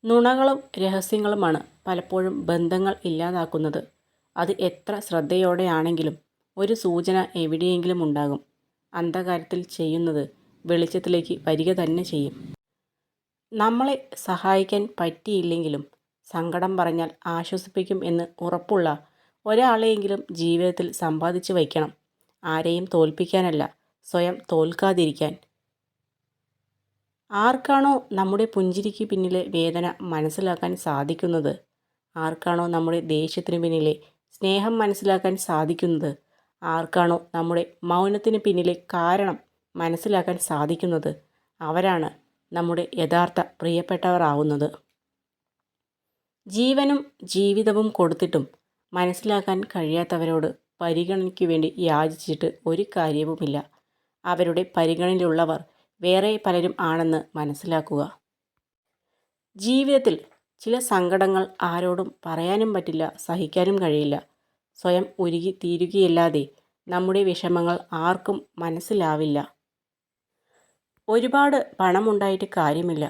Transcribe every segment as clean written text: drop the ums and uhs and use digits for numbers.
നുണകളും രഹസ്യങ്ങളുമാണ് പലപ്പോഴും ബന്ധങ്ങൾ ഇല്ലാതാക്കുന്നത്. അത് എത്ര ശ്രദ്ധയോടെയാണെങ്കിലും ഒരു സൂചന എവിടെയെങ്കിലും ഉണ്ടാകും. അന്ധകാരത്തിൽ ചെയ്യുന്നത് വെളിച്ചത്തിലേക്ക് വരിക തന്നെ ചെയ്യും. നമ്മളെ സഹായിക്കാൻ പറ്റിയില്ലെങ്കിലും സങ്കടം പറഞ്ഞാൽ ആശ്വസിപ്പിക്കും എന്ന് ഉറപ്പുള്ള ഒരാളെയെങ്കിലും ജീവിതത്തിൽ സമ്പാദിച്ചു വയ്ക്കണം. ആരെയും തോൽപ്പിക്കാനല്ല, സ്വയം തോൽക്കാതിരിക്കാൻ. ആർക്കാണോ നമ്മുടെ പുഞ്ചിരിക്ക് പിന്നിലെ വേദന മനസ്സിലാക്കാൻ സാധിക്കുന്നത്, ആർക്കാണോ നമ്മുടെ ദേഷ്യത്തിന് പിന്നിലെ സ്നേഹം മനസ്സിലാക്കാൻ സാധിക്കുന്നത്, ആർക്കാണോ നമ്മുടെ മൗനത്തിന് പിന്നിലെ കാരണം മനസ്സിലാക്കാൻ സാധിക്കുന്നത്, അവരാണ് നമ്മുടെ യഥാർത്ഥ പ്രിയപ്പെട്ടവർ ആവുന്നത്. ജീവനും ജീവിതവും കൊടുത്തിട്ടും മനസ്സിലാക്കാൻ കഴിയാത്തവരോട് പരിഗണനയ്ക്ക് വേണ്ടി യാചിച്ചിട്ട് ഒരു കാര്യവുമില്ല. അവരുടെ പരിഗണനയിലുള്ളവർ വേറെ പലരും ആണെന്ന് മനസ്സിലാക്കുക. ജീവിതത്തിൽ ചില സങ്കടങ്ങൾ ആരോടും പറയാനും പറ്റില്ല, സഹിക്കാനും കഴിയില്ല. സ്വയം ഉരുകി തീരുകയല്ലാതെ നമ്മുടെ വിഷമങ്ങൾ ആർക്കും മനസ്സിലാവില്ല. ഒരുപാട് പണമുണ്ടായിട്ട് കാര്യമില്ല.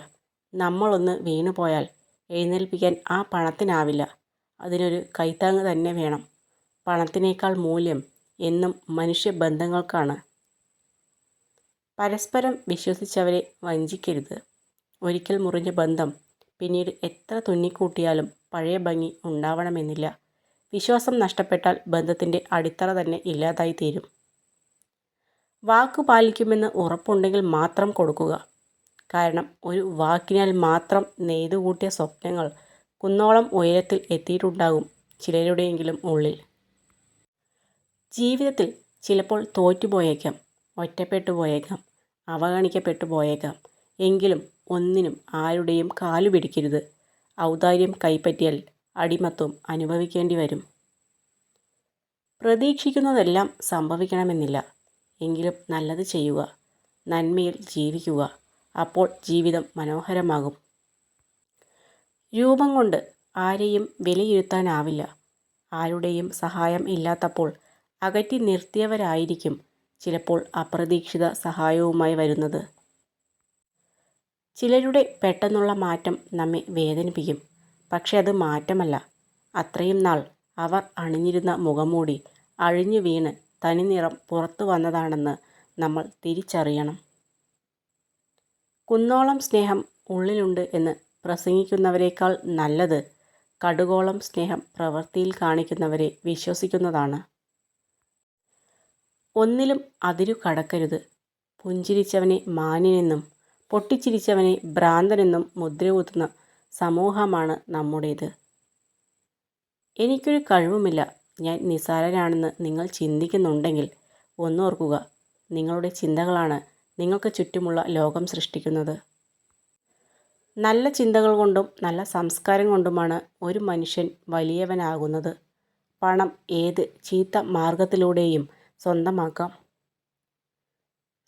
നമ്മളൊന്ന് വീണുപോയാൽ എഴുന്നേൽപ്പിക്കാൻ ആ പണത്തിനാവില്ല. അതിനൊരു കൈത്താങ്ങ് തന്നെ വേണം. പണത്തിനേക്കാൾ മൂല്യം എന്നും മനുഷ്യബന്ധങ്ങൾക്കാണ്. പരസ്പരം വിശ്വസിച്ചവരെ വഞ്ചിക്കരുത്. ഒരിക്കൽ മുറിഞ്ഞ ബന്ധം പിന്നീട് എത്ര തുന്നിക്കൂട്ടിയാലും പഴയ ഭംഗി ഉണ്ടാവണമെന്നില്ല. വിശ്വാസം നഷ്ടപ്പെട്ടാൽ ബന്ധത്തിൻ്റെ അടിത്തറ തന്നെ ഇല്ലാതായി തീരും. വാക്കു പാലിക്കുമെന്ന് ഉറപ്പുണ്ടെങ്കിൽ മാത്രം കൊടുക്കുക. കാരണം ഒരു വാക്കിനാൽ മാത്രം നെയ്തുകൂട്ടിയ സ്വപ്നങ്ങൾ കുന്നോളം ഉയരത്തിൽ എത്തിയിട്ടുണ്ടാകും ചിലരുടെയെങ്കിലും ഉള്ളിൽ. ജീവിതത്തിൽ ചിലപ്പോൾ തോറ്റുപോയേക്കാം, ഒറ്റപ്പെട്ടു പോയേക്കാം, അവഗണിക്കപ്പെട്ടു പോയേക്കാം. എങ്കിലും ഒന്നിനും ആരുടെയും കാലു പിടിക്കരുത്. ഔദാര്യം കൈപ്പറ്റിയാൽ അടിമത്വം അനുഭവിക്കേണ്ടി വരും. പ്രതീക്ഷിക്കുന്നതെല്ലാം സംഭവിക്കണമെന്നില്ല. എങ്കിലും നല്ലത് ചെയ്യുക, നന്മയിൽ ജീവിക്കുക. അപ്പോൾ ജീവിതം മനോഹരമാകും. രൂപം കൊണ്ട് ആരെയും വിലയിരുത്താനാവില്ല. ആരുടെയും സഹായം ഇല്ലാത്തപ്പോൾ അകറ്റി നിർത്തിയവരായിരിക്കും ചിലപ്പോൾ അപ്രതീക്ഷിത സഹായവുമായി വരുന്നത്. ചിലരുടെ പെട്ടെന്നുള്ള മാറ്റം നമ്മെ വേദനിപ്പിക്കും. പക്ഷെ അത് മാറ്റമല്ല. അത്രയും നാൾ അവർ അണിഞ്ഞിരുന്ന മുഖംമൂടി അഴിഞ്ഞു വീണ് തനിനിറം പുറത്തു വന്നതാണെന്ന് നമ്മൾ തിരിച്ചറിയണം. കുന്നോളം സ്നേഹം ഉള്ളിലുണ്ട് എന്ന് പ്രസംഗിക്കുന്നവരെക്കാൾ നല്ലത് കടുകോളം സ്നേഹം പ്രവൃത്തിയിൽ കാണിക്കുന്നവരെ വിശ്വസിക്കുന്നതാണ്. ഒന്നിലും അതിരു കടക്കരുത്. പുഞ്ചിരിച്ചവനെ മാന്യനെന്നും പൊട്ടിച്ചിരിച്ചവനെ ഭ്രാന്തനെന്നും മുദ്രകുത്തുന്ന സമൂഹമാണ് നമ്മുടേത്. എനിക്കൊരു കഴിവുമില്ല, ഞാൻ നിസ്സാരനാണെന്ന് നിങ്ങൾ ചിന്തിക്കുന്നുണ്ടെങ്കിൽ ഒന്നോർക്കുക, നിങ്ങളുടെ ചിന്തകളാണ് നിങ്ങൾക്ക് ചുറ്റുമുള്ള ലോകം സൃഷ്ടിക്കുന്നത്. നല്ല ചിന്തകൾ കൊണ്ടും നല്ല സംസ്കാരം കൊണ്ടുമാണ് ഒരു മനുഷ്യൻ വലിയവനാകുന്നത്. പണം ഏത് ചീത്ത മാർഗത്തിലൂടെയും സ്വന്തമാക്കാം.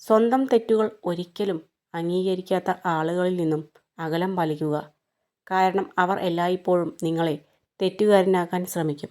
സ്വന്തം തെറ്റുകൾ ഒരിക്കലും അംഗീകരിക്കാത്ത ആളുകളിൽ നിന്നും അകലം പാലിക്കുക. കാരണം അവർ എല്ലായ്പ്പോഴും നിങ്ങളെ തെറ്റുകാരനാക്കാൻ ശ്രമിക്കും.